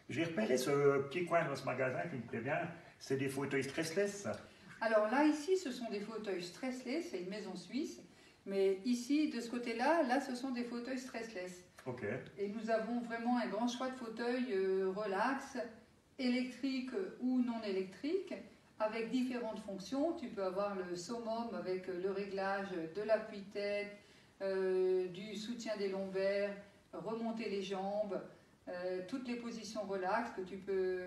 J'ai repéré ce petit coin dans ce magasin qui me plaît bien, c'est des fauteuils stressless. Alors là, ici, ce sont des fauteuils stressless, c'est une maison suisse. Mais ici, de ce côté-là, là, ce sont des fauteuils stressless. Ok. Et nous avons vraiment un grand choix de fauteuils relax, électriques ou non électriques, avec différentes fonctions. Tu peux avoir le summum avec le réglage de l'appui-tête, du soutien des lombaires, remonter les jambes, toutes les positions relax que tu peux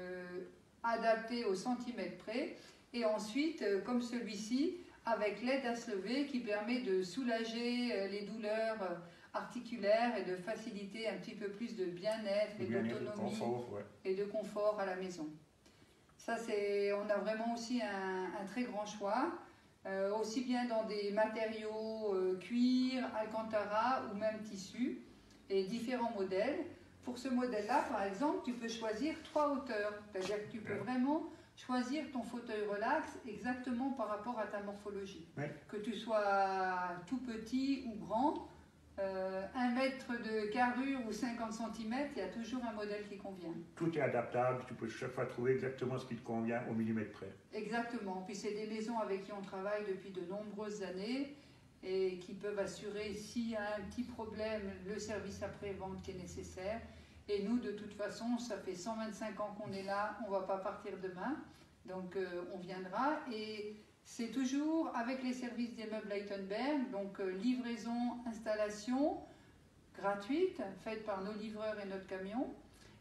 adapter au centimètre près. Et ensuite, comme celui-ci, avec l'aide à se lever qui permet de soulager les douleurs articulaires et de faciliter un petit peu plus de bien-être et d'autonomie et de confort à la maison. Ça, on a vraiment aussi un très grand choix, aussi bien dans des matériaux cuir, alcantara ou même tissu, et différents modèles. Pour ce modèle-là, par exemple, tu peux choisir 3 hauteurs, c'est-à-dire que tu peux vraiment choisir ton fauteuil relax exactement par rapport à ta morphologie. Oui. Que tu sois tout petit ou grand, 1 mètre de carrure ou 50 cm, il y a toujours un modèle qui convient. Tout est adaptable, tu peux chaque fois trouver exactement ce qui te convient au millimètre près. Exactement, puis c'est des maisons avec qui on travaille depuis de nombreuses années et qui peuvent assurer, s'il y a un petit problème, le service après-vente qui est nécessaire. Et nous, de toute façon, ça fait 125 ans qu'on est là, on ne va pas partir demain, donc on viendra. Et c'est toujours avec les services des meubles Leitenberg, donc livraison, installation gratuite, faite par nos livreurs et notre camion.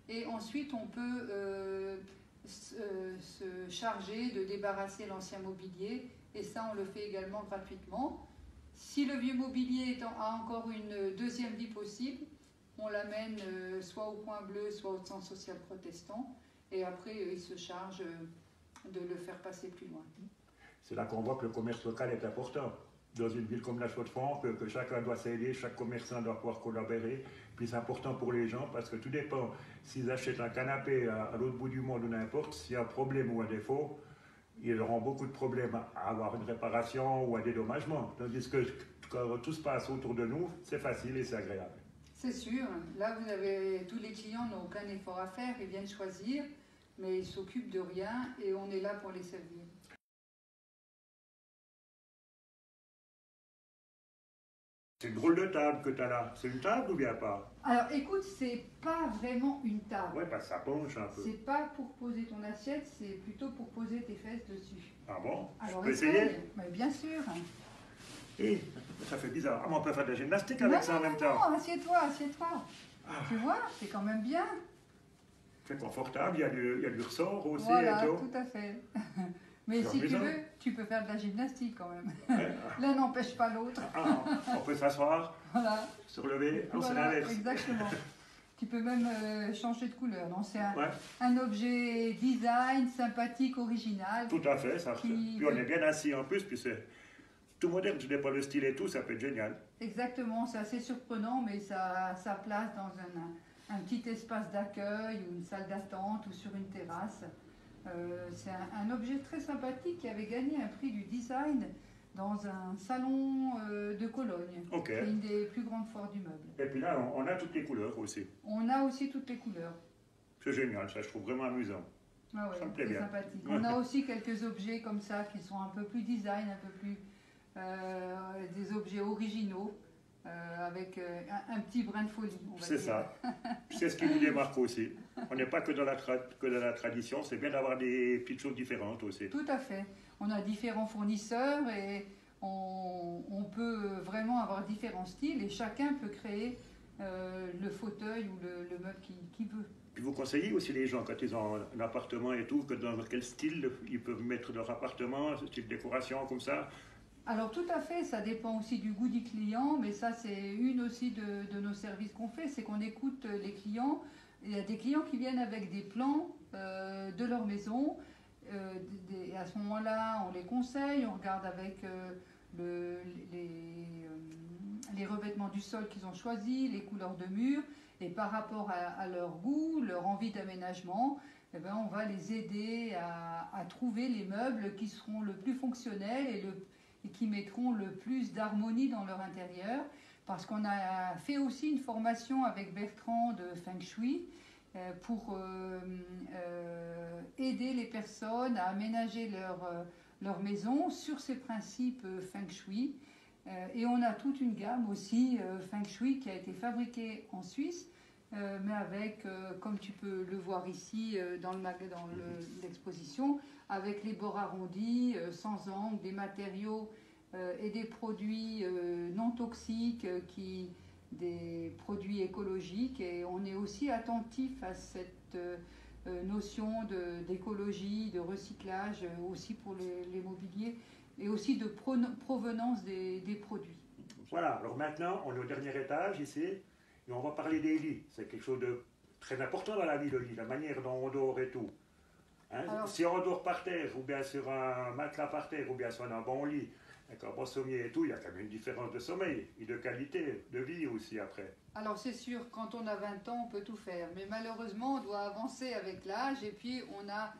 Et ensuite, on peut se charger de débarrasser l'ancien mobilier, et ça, on le fait également gratuitement. Si le vieux mobilier a encore une deuxième vie possible, on l'amène soit au Point Bleu, soit au Centre social protestant, et après, ils se chargent de le faire passer plus loin. C'est là qu'on voit que le commerce local est important. Dans une ville comme la Chaux-de-Fonds, que chacun doit s'aider, chaque commerçant doit pouvoir collaborer. Puis c'est important pour les gens parce que tout dépend. S'ils achètent un canapé à l'autre bout du monde ou n'importe, s'il y a un problème ou un défaut, ils auront beaucoup de problèmes à avoir une réparation ou un dédommagement. Tandis que quand tout se passe autour de nous, c'est facile et c'est agréable. C'est sûr. Là, vous avez tous les clients n'ont aucun effort à faire, ils viennent choisir, mais ils s'occupent de rien et on est là pour les servir. C'est une drôle de table que tu as là. C'est une table ou bien pas? Alors écoute, c'est pas vraiment une table. Ouais, parce que ça penche un peu. C'est pas pour poser ton assiette, c'est plutôt pour poser tes fesses dessus. Ah bon? Alors, je peux essayer? Mais bien sûr. Et ça fait bizarre. Ah, mais on peut faire de la gymnastique avec ça en même temps. Non, assieds-toi, assieds-toi. Ah. Tu vois, c'est quand même bien. C'est confortable, il y a du ressort aussi. Voilà, et tout à fait. Mais si tu veux, tu peux faire de la gymnastique quand même. Ouais. L'un n'empêche pas l'autre. Ah, on peut s'asseoir, Voilà. se relever, Voilà, c'est l'inverse. Exactement. Tu peux même changer de couleur. C'est ouais. un objet design, sympathique, original. Tout à fait, ça. Puis on est bien assis en plus, puis c'est tout moderne, tu n'as pas le style et tout, ça peut être génial. Exactement, c'est assez surprenant, mais ça place dans un petit espace d'accueil ou une salle d'attente ou sur une terrasse. C'est un objet très sympathique qui avait gagné un prix du design dans un salon de Cologne. Okay. C'est une des plus grandes foires du meuble. Et puis là, on a toutes les couleurs aussi. On a aussi toutes les couleurs. C'est génial, ça je trouve vraiment amusant. Ah ouais, ça me plaît bien. Sympathique. On a aussi quelques objets comme ça qui sont un peu plus design, un peu plus des objets originaux. Avec un petit brin de folie. C'est ça. C'est ce qui nous démarque aussi. On n'est pas que dans la tradition, c'est bien d'avoir des petites choses différentes aussi. Tout à fait. On a différents fournisseurs et on peut vraiment avoir différents styles et chacun peut créer le fauteuil ou le meuble qu'il veut. Puis vous conseillez aussi les gens, quand ils ont un appartement et tout, que dans quel style ils peuvent mettre leur appartement, ce type de décoration comme ça? Alors tout à fait, ça dépend aussi du goût du client, mais ça c'est une aussi de nos services qu'on fait, c'est qu'on écoute les clients. Il y a des clients qui viennent avec des plans de leur maison, et à ce moment-là on les conseille, on regarde avec les revêtements du sol qu'ils ont choisis, les couleurs de murs, et par rapport à leur goût, leur envie d'aménagement, eh ben, on va les aider à trouver les meubles qui seront le plus fonctionnels et qui mettront le plus d'harmonie dans leur intérieur, parce qu'on a fait aussi une formation avec Bertrand de Feng Shui, pour aider les personnes à aménager leur maison sur ces principes Feng Shui. Et on a toute une gamme aussi Feng Shui qui a été fabriquée en Suisse, mais avec, comme tu peux le voir ici dans l'exposition, avec les bords arrondis, sans angle, des matériaux et des produits non toxiques, des produits écologiques. Et on est aussi attentif à cette notion d'écologie, de recyclage, aussi pour les mobiliers, et aussi de provenance des produits. Voilà, alors maintenant, on est au dernier étage ici, et on va parler des lits. C'est quelque chose de très important dans la vie, le lit, la manière dont on dort et tout. Hein? Alors, si on dort par terre, ou bien sur un matelas par terre, ou bien sur un bon lit, avec un bon sommier et tout, il y a quand même une différence de sommeil et de qualité de vie aussi après. Alors c'est sûr, quand on a 20 ans, on peut tout faire, mais malheureusement, on doit avancer avec l'âge, et puis on a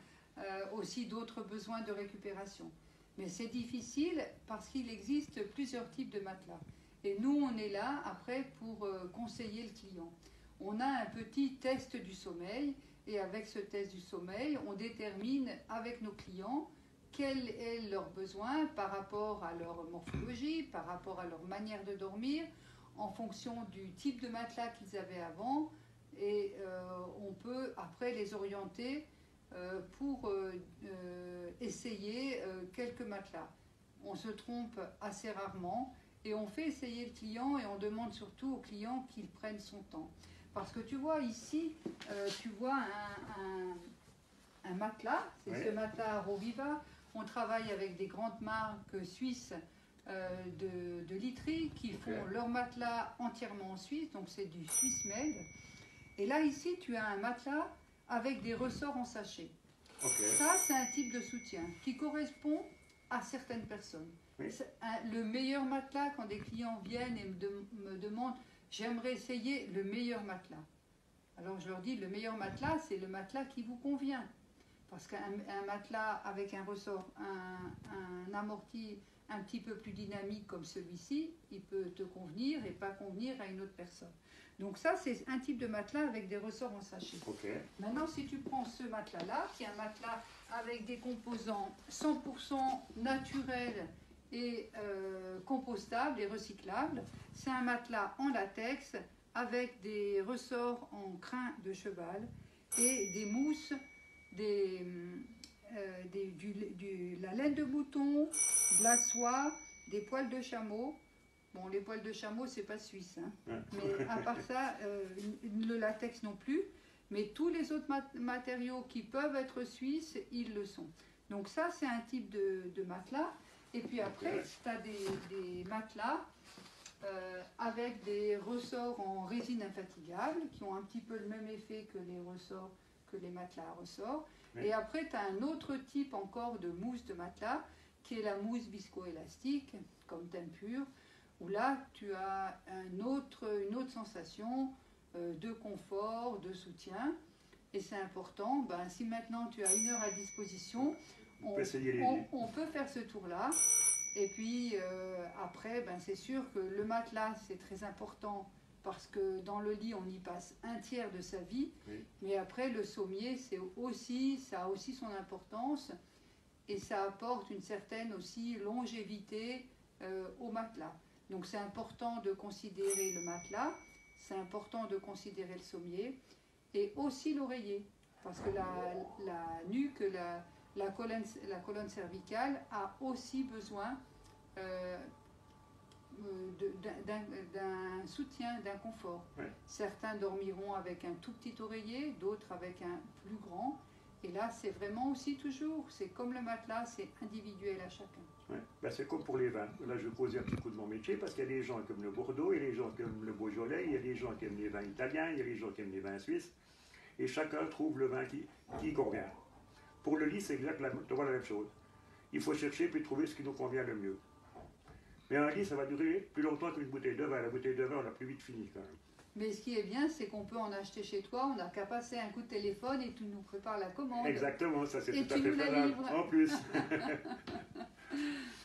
aussi d'autres besoins de récupération. Mais c'est difficile parce qu'il existe plusieurs types de matelas. Et nous, on est là après pour conseiller le client. On a un petit test du sommeil, et avec ce test du sommeil, on détermine avec nos clients quel est leur besoin par rapport à leur morphologie, par rapport à leur manière de dormir, en fonction du type de matelas qu'ils avaient avant. Et on peut après les orienter pour essayer quelques matelas. On se trompe assez rarement, et on fait essayer le client, et on demande surtout au client qu'il prenne son temps. Parce que tu vois ici, tu vois un matelas, c'est oui. Ce matelas Roviva. On travaille avec des grandes marques suisses de literie qui font leur matelas entièrement en Suisse, donc c'est du Swiss made. Et là ici, tu as un matelas avec des ressorts en sachet. Ça, c'est un type de soutien qui correspond à certaines personnes. Oui. Le meilleur matelas, quand des clients viennent et me demandent « j'aimerais essayer le meilleur matelas ». Alors je leur dis « le meilleur matelas, c'est le matelas qui vous convient ». Parce qu'un matelas avec un ressort, un amorti un petit peu plus dynamique comme celui-ci, il peut te convenir et pas convenir à une autre personne. Donc ça, c'est un type de matelas avec des ressorts en sachet. Maintenant, si tu prends ce matelas-là, qui est un matelas avec des composants 100% naturels et compostables et recyclables, c'est un matelas en latex avec des ressorts en crin de cheval et des mousses, la laine de mouton, de la soie, des poils de chameau. Bon, les poils de chameau, c'est pas suisse, hein. Mais à part ça, le latex non plus. Mais tous les autres matériaux qui peuvent être suisses, ils le sont. Donc ça, c'est un type de matelas. Et puis après, tu as des matelas avec des ressorts en résine infatigable qui ont un petit peu le même effet que les matelas à ressort. Oui. Et après, tu as un autre type encore de mousse de matelas, qui est la mousse viscoélastique, comme Tempur, où là, tu as une autre sensation de confort, de soutien. Et c'est important, si maintenant tu as 1 heure à disposition, on peut faire ce tour-là. Et puis après, c'est sûr que le matelas, c'est très important, parce que dans le lit, on y passe 1/3 de sa vie. Oui. Mais après, le sommier, ça a aussi son importance, et ça apporte une certaine aussi longévité au matelas. Donc c'est important de considérer le matelas, c'est important de considérer le sommier, et aussi l'oreiller, parce que la nuque, la colonne cervicale a aussi besoin d'un soutien, d'un confort. Ouais. Certains dormiront avec un tout petit oreiller, d'autres avec un plus grand. Et là, c'est vraiment aussi toujours, c'est comme le matelas, c'est individuel à chacun. Ouais. C'est comme pour les vins. Là, je pose un petit coup de mon métier, parce qu'il y a des gens qui aiment le Bordeaux, il y a des gens qui aiment le Beaujolais, il y a des gens qui aiment les vins italiens, il y a des gens qui aiment les vins suisses. Et chacun trouve le vin qui convient. Pour le lit, c'est exactement la même chose. Il faut chercher puis trouver ce qui nous convient le mieux. Mais un lit, ça va durer plus longtemps qu'une bouteille de vin. La bouteille de vin, on l'a plus vite fini quand même. Mais ce qui est bien, c'est qu'on peut en acheter chez toi, on n'a qu'à passer un coup de téléphone et tu nous prépares la commande. Exactement, ça c'est Et tout à tu fait nous la faisable. livres. En plus.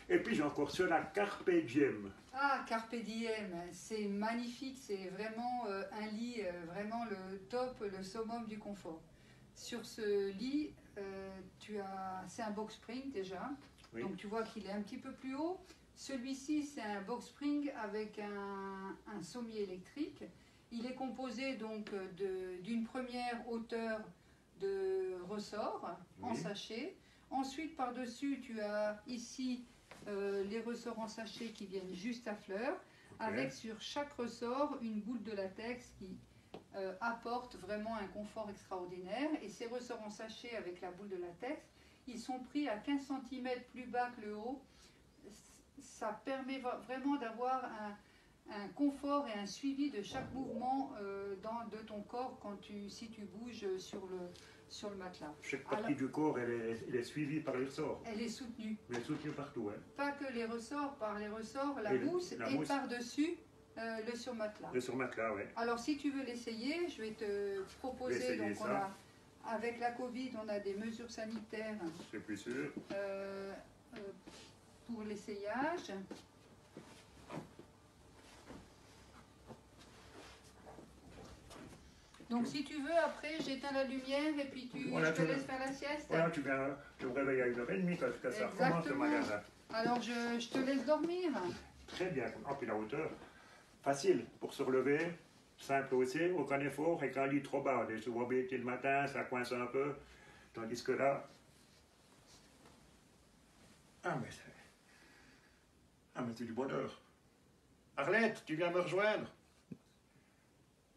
Et puis j'ai encore cela, Carpe Diem. Ah, Carpe Diem, c'est magnifique, c'est vraiment un lit, vraiment le top, le summum du confort. Sur ce lit, c'est un box spring déjà, Oui. donc tu vois qu'il est un petit peu plus haut. Celui-ci, c'est un box spring avec un sommier électrique. Il est composé donc d'une première hauteur de ressort en Oui. sachet. Ensuite, par-dessus, tu as ici les ressorts en sachet qui viennent juste à fleur, avec sur chaque ressort une boule de latex qui apporte vraiment un confort extraordinaire. Et ces ressorts en sachet avec la boule de latex, ils sont pris à 15 cm plus bas que le haut. Ça permet vraiment d'avoir un confort et un suivi de chaque mouvement de ton corps si tu bouges sur le matelas. Chaque partie du corps, elle est suivie par les ressorts. Elle est soutenue. Elle est soutenue partout. Hein. Pas que les ressorts, par les ressorts, la mousse et par-dessus le surmatelas. Le surmatelas, oui. Alors si tu veux l'essayer, je vais te proposer, donc avec la Covid, on a des mesures sanitaires. C'est plus sûr. Pour l'essayage. Donc si tu veux, après j'éteins la lumière et puis je te laisse faire la sieste. Voilà, tu me réveilles à 1h30 quand ça recommence le magasin. Alors je te laisse dormir. Très bien. Ah, puis la hauteur, facile pour se relever, simple aussi, aucun effort et qu'un lit trop bas. On est souvent embêté le matin, ça coince un peu. Tandis que là, ah mais c'est du bonheur. Arlette, tu viens me rejoindre?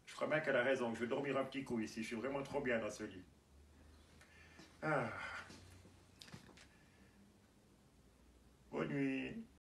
Je crois bien qu'elle a raison, je vais dormir un petit coup ici, je suis vraiment trop bien dans ce lit. Ah. Bonne nuit.